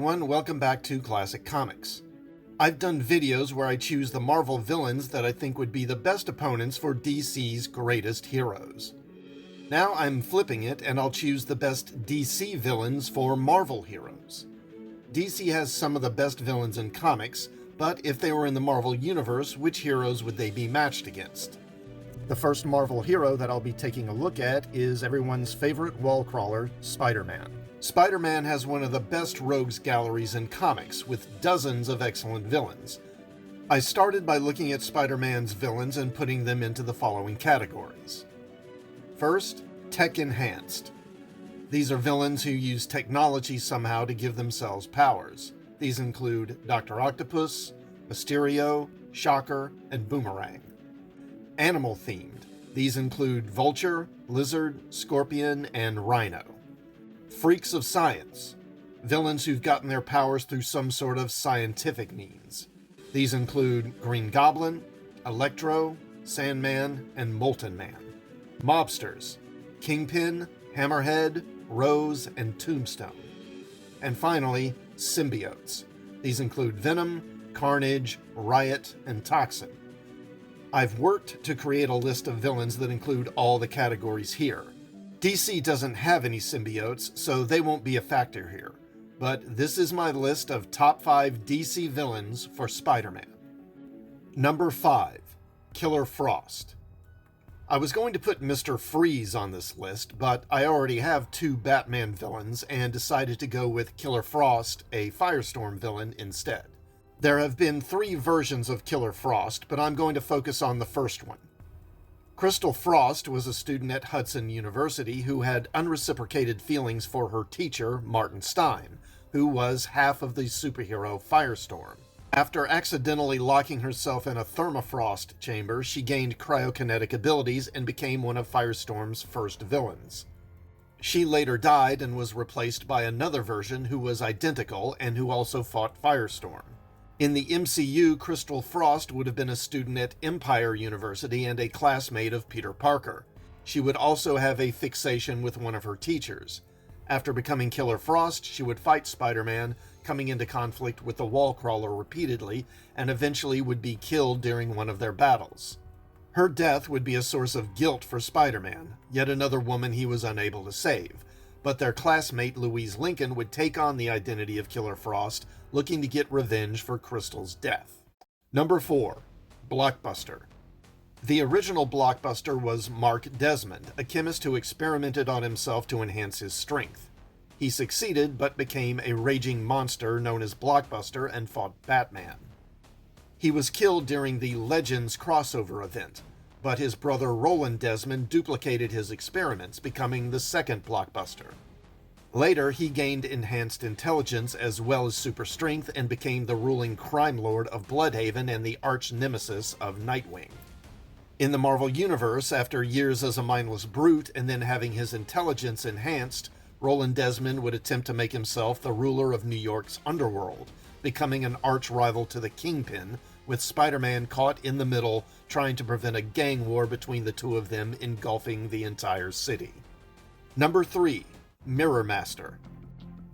everyone, welcome back to Classic Comics. I've done videos where I choose the Marvel villains that I think would be the best opponents for DC's greatest heroes. Now I'm flipping it and I'll choose the best DC villains for Marvel heroes. DC has some of the best villains in comics, but if they were in the Marvel Universe, which heroes would they be matched against? The first Marvel hero that I'll be taking a look at is everyone's favorite wall crawler, Spider-Man. Spider-Man has one of the best rogues galleries in comics, with dozens of excellent villains. I started by looking at Spider-Man's villains and putting them into the following categories. First, tech-enhanced. These are villains who use technology somehow to give themselves powers. These include Dr. Octopus, Mysterio, Shocker, and Boomerang. Animal-themed. These include Vulture, Lizard, Scorpion, and Rhino. Freaks of science. Villains who've gotten their powers through some sort of scientific means. These include Green Goblin, Electro, Sandman, and Molten Man. Mobsters. Kingpin, Hammerhead, Rose, and Tombstone. And finally, symbiotes. These include Venom, Carnage, Riot, and Toxin. I've worked to create a list of villains that include all the categories here. DC doesn't have any symbiotes, so they won't be a factor here. But this is my list of top 5 DC villains for Spider-Man. Number 5. Killer Frost. I was going to put Mr. Freeze on this list, but I already have 2 Batman villains and decided to go with Killer Frost, a Firestorm villain, instead. There have been 3 versions of Killer Frost, but I'm going to focus on the first one. Crystal Frost was a student at Hudson University who had unreciprocated feelings for her teacher, Martin Stein, who was half of the superhero Firestorm. After accidentally locking herself in a thermofrost chamber, she gained cryokinetic abilities and became one of Firestorm's first villains. She later died and was replaced by another version who was identical and who also fought Firestorm. In the MCU, Crystal Frost would have been a student at Empire University and a classmate of Peter Parker. She would also have a fixation with one of her teachers. After becoming Killer Frost, she would fight Spider-Man, coming into conflict with the Wallcrawler repeatedly, and eventually would be killed during one of their battles. Her death would be a source of guilt for Spider-Man, yet another woman he was unable to save. But their classmate Louise Lincoln would take on the identity of Killer Frost, looking to get revenge for Crystal's death. Number 4. Blockbuster. The original Blockbuster was Mark Desmond, a chemist who experimented on himself to enhance his strength. He succeeded, but became a raging monster known as Blockbuster and fought Batman. He was killed during the Legends crossover event, but his brother Roland Desmond duplicated his experiments, becoming the second Blockbuster. Later, he gained enhanced intelligence as well as super strength and became the ruling crime lord of Bloodhaven and the arch-nemesis of Nightwing. In the Marvel Universe, after years as a mindless brute and then having his intelligence enhanced, Roland Desmond would attempt to make himself the ruler of New York's underworld, becoming an arch-rival to the Kingpin, with Spider-Man caught in the middle trying to prevent a gang war between the two of them engulfing the entire city. Number 3. Mirror Master.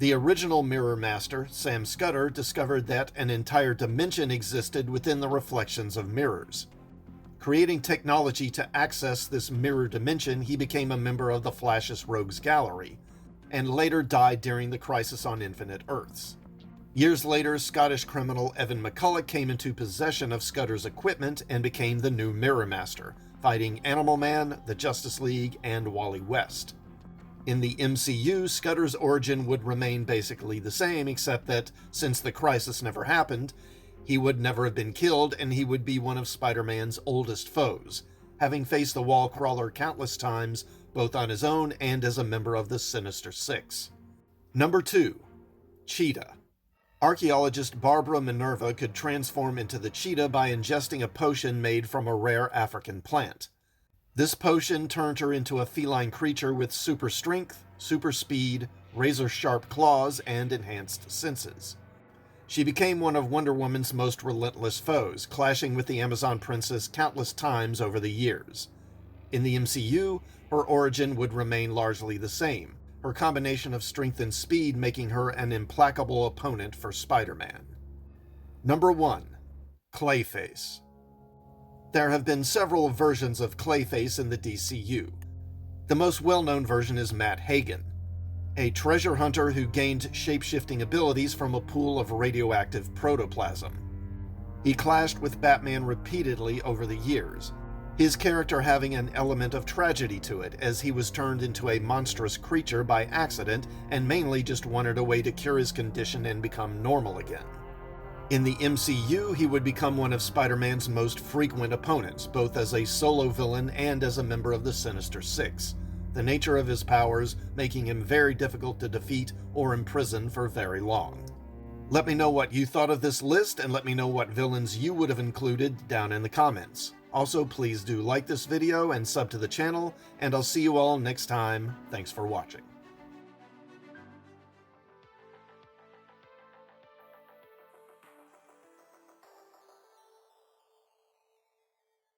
The original Mirror Master, Sam Scudder, discovered that an entire dimension existed within the reflections of mirrors. Creating technology to access this mirror dimension, he became a member of the Flash's Rogues Gallery, and later died during the Crisis on Infinite Earths. Years later, Scottish criminal Evan McCulloch came into possession of Scudder's equipment and became the new Mirror Master, fighting Animal Man, the Justice League, and Wally West. In the MCU, Scudder's origin would remain basically the same, except that since the crisis never happened, he would never have been killed and he would be one of Spider-Man's oldest foes, having faced the Wallcrawler countless times, both on his own and as a member of the Sinister Six. Number 2. Cheetah. Archaeologist Barbara Minerva could transform into the Cheetah by ingesting a potion made from a rare African plant. This potion turned her into a feline creature with super strength, super speed, razor-sharp claws, and enhanced senses. She became one of Wonder Woman's most relentless foes, clashing with the Amazon Princess countless times over the years. In the MCU, her origin would remain largely the same, her combination of strength and speed making her an implacable opponent for Spider-Man. Number 1. Clayface. There have been several versions of Clayface in the DCU. The most well-known version is Matt Hagen, a treasure hunter who gained shape-shifting abilities from a pool of radioactive protoplasm. He clashed with Batman repeatedly over the years, his character having an element of tragedy to it, as he was turned into a monstrous creature by accident and mainly just wanted a way to cure his condition and become normal again. In the MCU, he would become one of Spider-Man's most frequent opponents, both as a solo villain and as a member of the Sinister Six, the nature of his powers making him very difficult to defeat or imprison for very long. Let me know what you thought of this list, and let me know what villains you would have included down in the comments. Also, please do like this video and sub to the channel, and I'll see you all next time. Thanks for watching.